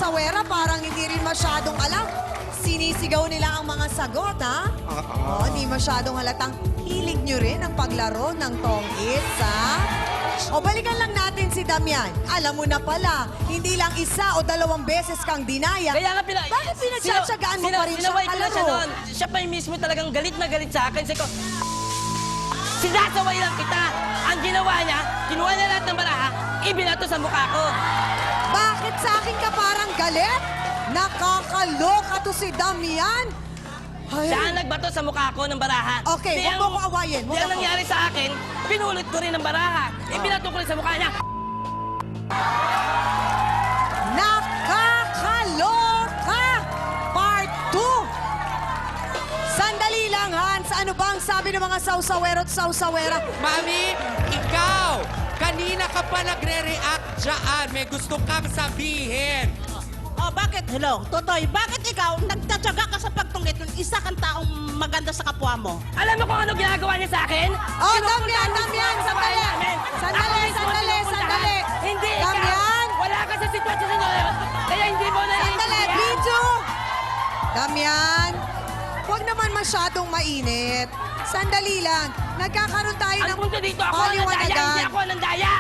sawsawera, parang hindi rin masyadong alam. Sinisigaw nila ang mga sagot, ha? Oo, hindi masyadong halatang hilig nyo rin ang paglaro ng Tong Its, ha? O balikan lang natin si Damian. Alam mo na pala, hindi lang isa o dalawang beses kang dinaya. Kaya nga Bakit pinagtsatsagaan mo pa rin siyang sinaway ko na siya kalaro? noon. Siya pa yung mismo talagang galit na galit sa akin. Sabi ko, sinasaway lang kita. Ang ginawa niya, kinuha niya lahat ng baraha, ibinato sa mukha ko. Bakit sa akin ka parang galit? Nakakaloka to si Damian. Ay. Siya ang nagbato sa mukha ko ng baraha. Okay, Di huwag mo ko awayin. Di ang nangyari sa akin, pinulot ko rin ng baraha. Ibinato ko rin sa mukha niya. Nakakaloka! Part 2! Sandali lang, Hans. Ano ba ang sabi ng mga sawsawero at sawsawera? Mami, ikaw! Kanina ka pa nagre-react dyan. May gusto kang sabihin. Oh, bakit? Hello, Totoy, bakit ikaw nagtatsaga ka sa pagtungit ng isa kang taong maganda sa kapwa mo? Alam mo kung ano ginagawa niya sa akin? Oh, Damian! Sandali! Sandali! Hindi Damian! ikaw! Wala ka sa sitwasyon na yun. Kaya hindi mo na Sandali! Video! Damian! Huwag naman masyadong mainit. Sandali lang. Nagkakaroon tayo Ang ng punto dito, ako ang nandaya, hindi ako ang nandaya.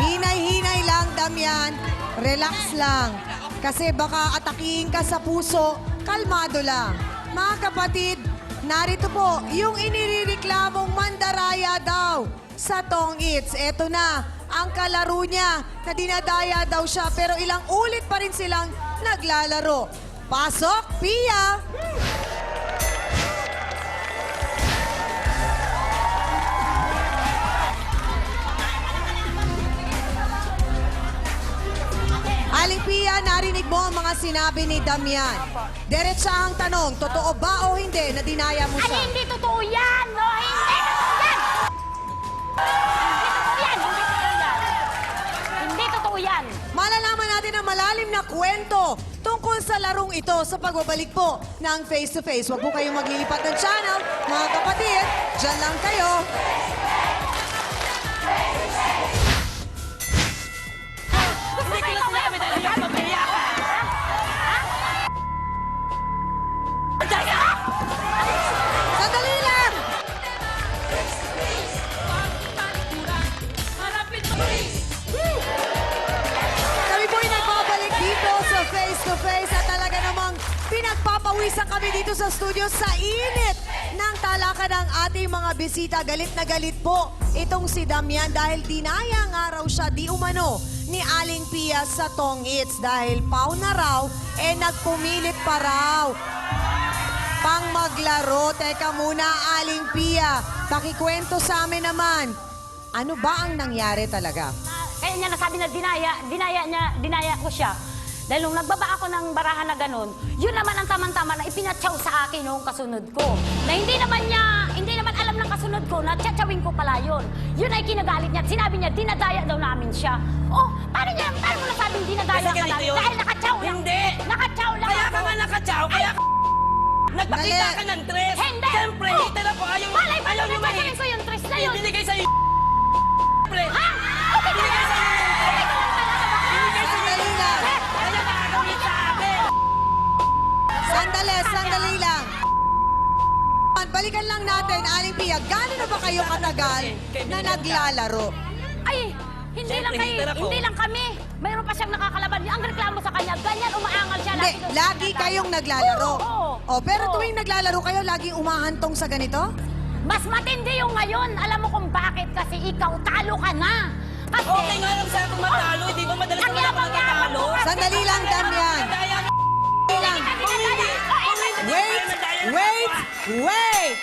Hinay-hinay lang, Damian. Relax lang. Kasi baka atakihin ka sa puso, kalmado lang. Mga kapatid, narito po yung inirereklamong mandaraya daw sa Tong Its. Eto na, ang kalaro niya na dinadaya daw siya pero ilang ulit pa rin silang naglalaro. Pasok, Pia! Aling Pia, narinig mo ang mga sinabi ni Damian. Diretsahang tanong, totoo ba o hindi na dinaya mo siya? Hindi totoo yan! No, hindi totoo yan! Hindi totoo yan! Malalaman natin ang malalim na kwento tungkol sa larong ito sa pagbabalik po ng Face to Face. Huwag po kayong maglilipat ng channel. Mga kapatid, dyan lang kayo. Hindi ko na sinabi dahil yung papiya ka. Sandali lang! Kami po'y nagbabalik dito sa Face to Face at talaga namang pinagpapawisan kami dito sa studio sa init ng talakan ng ating mga bisita. Galit na galit po itong si Damian dahil dinaya nga raw siya di umano ni Aling Pia sa Tong Its dahil pau na raw, nagpumilit pa raw pang maglaro. Teka muna, Aling Pia, pakikwento sa amin naman. Ano ba ang nangyari talaga? Kaya niya nasabi na dinaya ko siya. Dahil nung nagbaba ako ng barahan na ganun, yun naman ang tamang-tama na ipinatsaw sa akin noong kasunod ko. Na hindi naman alam ng kasunod ko na tsatsawin ko pala yun. Yun ay kinagalit niya at sinabi niya, dinadaya daw namin siya. Oh, paano mo nasabing dinadaya Kasi ka ganito namin? yun. Dahil nakatsaw lang. Hindi. Nakatsaw lang Kaya ako. ka nga nakatsaw, kaya nagpakita Mali. ka ng dress. Hindi. Siyempre, Oh. hitter ako. Ayaw Malay ba nyo naman mahit. ko yung tres na yun? Binigay sa'yo Siyempre. Ha? Okay, Binigay sa'yo Binigay sa'yo Sandali lang. Kaya nakakawit sa akin. Sandali lang. Balikan lang natin, Aling Pia, gaano na ba kayo katagal na naglalaro? Ay, Siyempre, hitter ako. hindi lang kami. Mayroon pa siyang nakakalaban. Ang reklamo sa kanya, ganyan umaangal siya. Hindi, lagi kayong naglalaro. Oo. Pero Oo. tuwing naglalaro kayo, laging umahantong sa ganito? Mas matindi yung ngayon. Alam mo kung bakit? Kasi ikaw, talo ka na. Kasi, Okay nga lang sa akong matalo. Di ba madalas Ang naman ako yabang-yabang matalo? mo kasi. Sandali lang, Damian. Daya mo. Wait!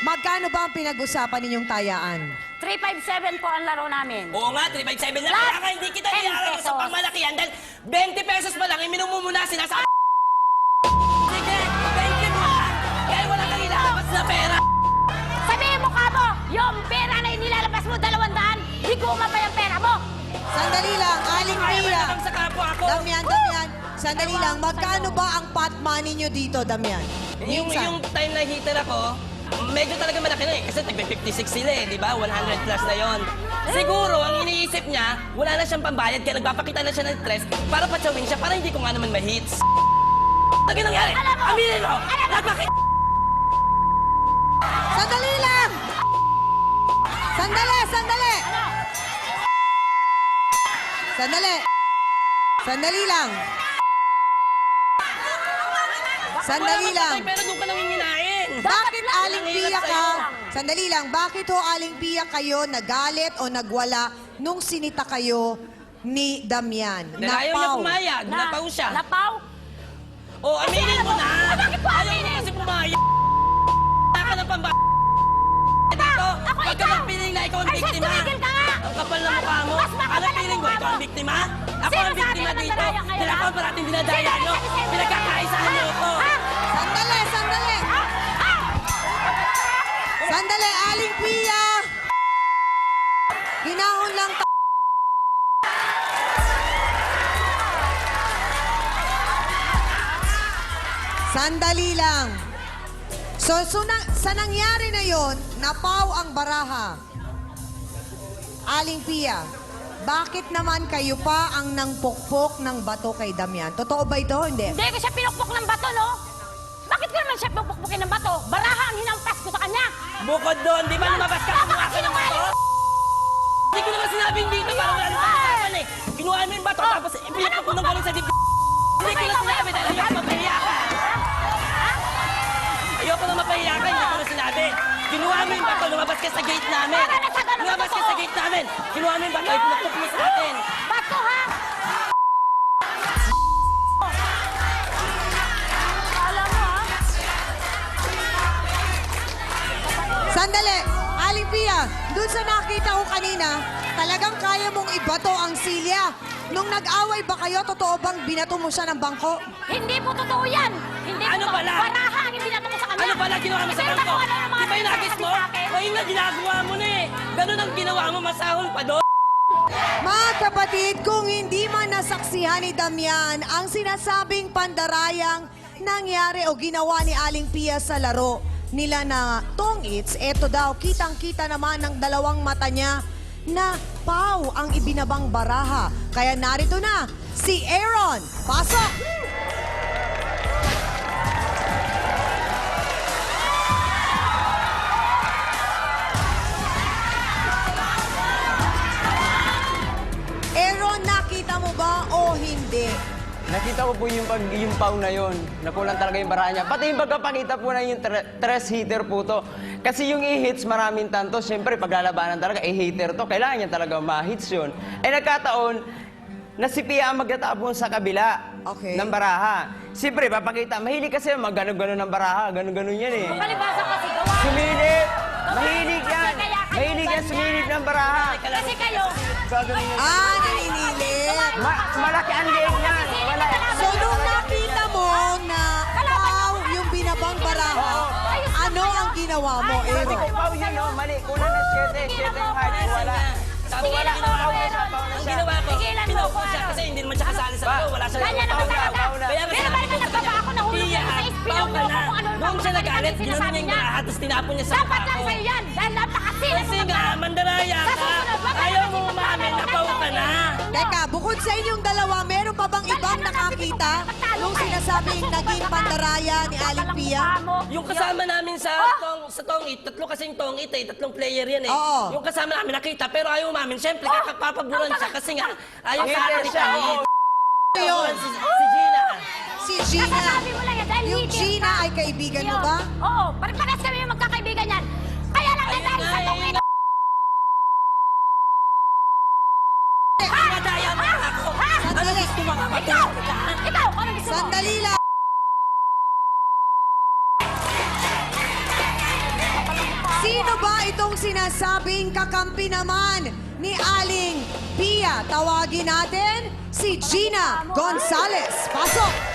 Magkano ba ang pinag-usapan ninyong tayaan? 357 po ang laro namin. Oo nga, 357 na. Plus Kaya nga hindi kita 10 nilaran sa pesos. pamalakihan dahil 20 pesos pa lang, minumumuna sila sa Sige, 20 mo ha. Kaya wala kang ilalabas na pera. Sabihin mo ka mo, yung pera na inilalabas mo, 200, di ko pa yung pera mo. Sandali lang, Aling Kaya Pia. lang sa kapwa ako. Damian. Sandali lang, magkano ba ang pot money nyo dito, Damian? Yung Minsan. time na hitter ako, medyo talaga malaki na eh. Kasi nagpe-56 sila eh, di ba? 100 plus na yon. Siguro, ang iniisip niya, wala na siyang pambayad, kaya nagpapakita na siya ng stress para patsawin siya, para hindi ko nga naman ma-hits. Ano nangyari? Aminin mo! Napakit... Sandali lang! Sandali! Sandali! Sandali! Sandali lang! Sandali lang! Pero doon ka nanginginain. Bakit Aling Ang Pia hirap ka? sa'yo. Sandali lang, bakit ho Aling Pia kayo nagalit o nagwala nung sinita kayo ni Damian? Dahil ayaw niya Napaw. pumayag, napaw siya. Napaw? O, aminin mo na! Bakit po Ayaw mo aminin? kasi pumayag. Wala ka ng pambayad. Dito, Ako pag ka ikaw! magpiling na ikaw ang Ay, sis, biktima. tumigil ka nga! Ang kapal ng mukha mo. Mas makapal Ano ang piling mo? mukha Ikaw mo. ang biktima? Ako Sino ang sabi biktima na dito. nagdaraya ngayon, Sila ha? ko parating dinadaya Sino nyo. nagsabi sa'yo na Pinagkakaisahan nagdaraya? nyo ako. Ha? Sandali, sandali! Sandali, Aling Pia! Ginahon lang Sandali lang. So sa nangyari na yon, napaw ang baraha. Aling Pia, bakit naman kayo pa ang nangpukpok ng bato kay Damian? Totoo ba ito? Hindi. Hindi ko siya pinukpok ng bato, no? Bakit ko naman siya pinukpukin ng bato? Baraha ang hinampas ko sa kanya. Bukod doon, di ba lumabas ka kumuha ka ng bato? Hindi ko naman sinabing dito para wala nang pag-usapan eh. Kinuha mo yung bato tapos ipinipok mo ng galing sa dibdib. Hindi ko na sinabi dahil ayoko mapahiya ka. Ayoko na mapahiya ka, hindi ko na sinabi. Kinuha mo yung bato, lumabas ka sa gate namin. Lumabas ka sa gate namin. Kinuha mo yung bato, ipinipok mo sa atin. Bato, ha? Alam mo, ha? Sandali! Aling Pia, dun sa nakita ko kanina, talagang kaya mong ibato ang silya. Nung nag-away ba kayo, totoo bang binato mo siya ng bangko? Hindi po totoo yan. Hindi Ano po pala? Baraha ang binato ko sa kanya. Ano pala ginawa mo sa Pero bangko? ano ng mga Di ba yung nagis mo? nagsasabi sa akin? Ngayon na ginagawa mo na eh. Ganun ang ginawa mo, masahol pa doon. Mga kapatid, kung hindi man nasaksihan ni Damian ang sinasabing pandarayang nangyari o ginawa ni Aling Pia sa laro nila na tong-its, eto daw, kitang-kita naman ng dalawang mata niya na pau ang ibinabang baraha. Kaya narito na, si Aaron. Pasok! Aaron, nakita mo ba o hindi? Nakita ko po yung pau na yon. Nakulang talaga yung barahan niya. Pati yung pagkapakita po na yung tres hitter po to. Kasi yung i-hits maraming tanto. Siyempre, paglalabanan talaga, hitter to. Kailangan niya talaga ma-hits yun. Nagkataon na si Pia ang magtatapon sa kabila Okay. ng baraha. Siyempre, papakita. Mahilig kasi mag-ganon-ganon ng baraha. Ganon-ganon yan eh. Palibasa kasi gawa. Sumilip! Mahilig yan! Mahilig yan sumilip ng baraha. Kasi kayo, Gaganon yan. Naninilip. Malaki ang leeg niyan. Wala. So, nung nakita mo na pau yung binabang baraha, ano ang ginawa mo, Sabi Aaron? ko, pau yun, no? Mali. Kulang na 7. 7 ang height. Wala. Sabi ko, Tigilan mo ginawa ako, ko. Aaron. Ang ginawa ko, Tigilan mo pinaupo ako, siya Aaron. kasi hindi naman siya kasali sa laro. Wala siya. Ganyan naman Pauna, talaga. pauna. Kaya Pero sinabi naman ko sa nagbaba kanya, ako, nahulog Pia, niyo sa pau ispinaw ka niyo na. ako kung ano yung Noong siya pangalaman nagalit, yung ginanon sinasabi niya yung niya. baraha, tapos tinapon niya sa Dapat mukha lang ko. sa'yo yan. Dahil napakasin Kasi nga, mandaraya Sa ka. susunod, wag ka Ayaw na mo kasi umamin, napaw ka na. Teka, bukod sa inyong dalawa, meron pa bang ibang nakakita nung sinasabing naging pandaraya ni Aling Pia? Yung kasama namin sa tong-it, tatlo kasing tong-it eh, tatlong player yan eh. Oo. Yung kasama namin nakita, pero ayaw umamin. Siyempre, kakapapaburan siya kasi nga, ayaw sa akin siya, ikaw. oo. Yun, Si Gina. si Gina. Kasasabi mo lang yan dahil Yung hitir Gina ka. ay kaibigan mo Yun. ba? Oo, parang kami yung magkakaibigan yan. Kaya lang na Ayun dahil nga, sa ayun tungin. nga. Madaya mo ako. Ano gusto mo kapatid? Ikaw, ano gusto mo? Sandali lang. Sino ba itong sinasabing kakampi naman ni Aling Pia? Tawagin natin si Gina Gonzalez. Pasok!